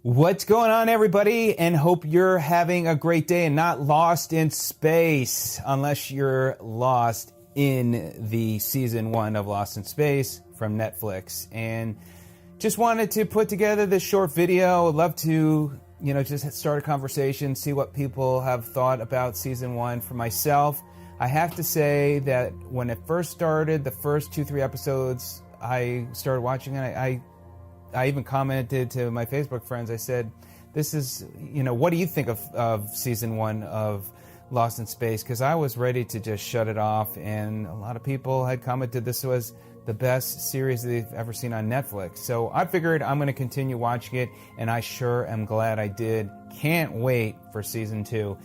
What's going on, everybody? And hope you're having a great day and not lost in space, unless you're lost in the season 1 of Lost in Space from Netflix. And just wanted to put together this short video. I'd love to, just start a conversation, see what people have thought about season 1. For myself, I have to say that when it first started, the first 2-3 episodes, I started watching it. I even commented to my Facebook friends. I said, this is, what do you think of season 1 of Lost in Space? Because I was ready to just shut it off. And a lot of people had commented this was the best series they've ever seen on Netflix. So I figured I'm going to continue watching it. And I sure am glad I did. Can't wait for season 2.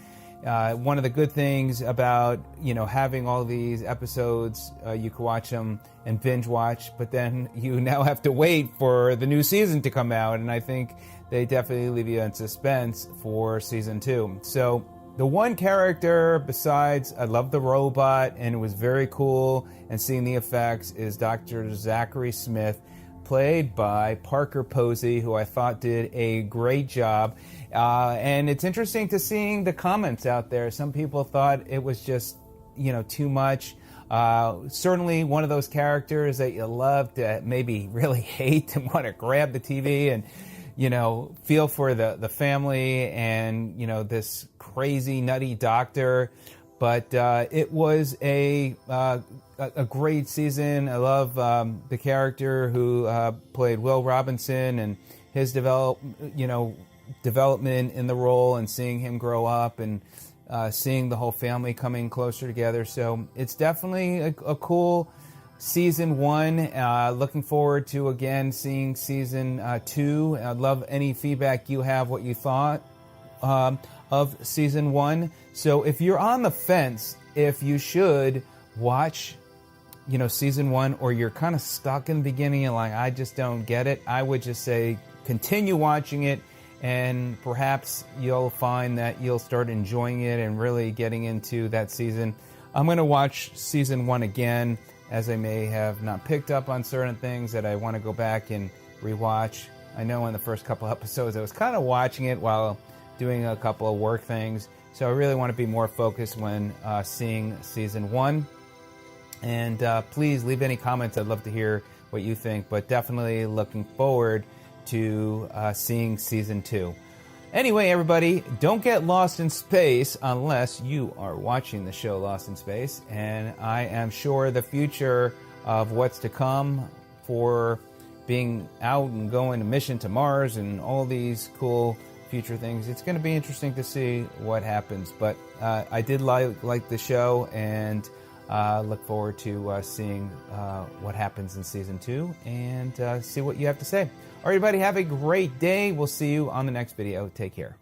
One of the good things about, having all these episodes, you can watch them and binge watch, but then you now have to wait for the new season to come out. And I think they definitely leave you in suspense for season 2. So the one character besides, I love the robot and it was very cool and seeing the effects, is Dr. Zachary Smith, played by Parker Posey, who I thought did a great job. And it's interesting to seeing the comments out there. Some people thought it was just, too much. Certainly one of those characters that you love to maybe really hate and want to grab the TV and, feel for the family and, this crazy, nutty doctor. But it was a great season. I love the character who played Will Robinson and his development in the role and seeing him grow up and seeing the whole family coming closer together. So it's definitely a cool season 1. Looking forward to, again, seeing season 2. I'd love any feedback you have, what you thought of season 1. So if you're on the fence, if you should watch, season 1, or you're kind of stuck in the beginning and like, I just don't get it, I would just say continue watching it, and perhaps you'll find that you'll start enjoying it and really getting into that season. I'm going to watch season 1 again, as I may have not picked up on certain things that I want to go back and rewatch. I know in the first couple episodes I was kind of watching it while doing a couple of work things, so I really want to be more focused when seeing season 1. And please leave any comments. I'd love to hear what you think, but definitely looking forward to seeing season 2. Anyway, everybody, don't get lost in space unless you are watching the show Lost in Space. And I am sure the future of what's to come for being out and going to mission to Mars and all these cool future things, it's going to be interesting to see what happens. But I did like the show, and look forward to seeing what happens in season 2 and see what you have to say. All right, everybody, have a great day. We'll see you on the next video. Take care.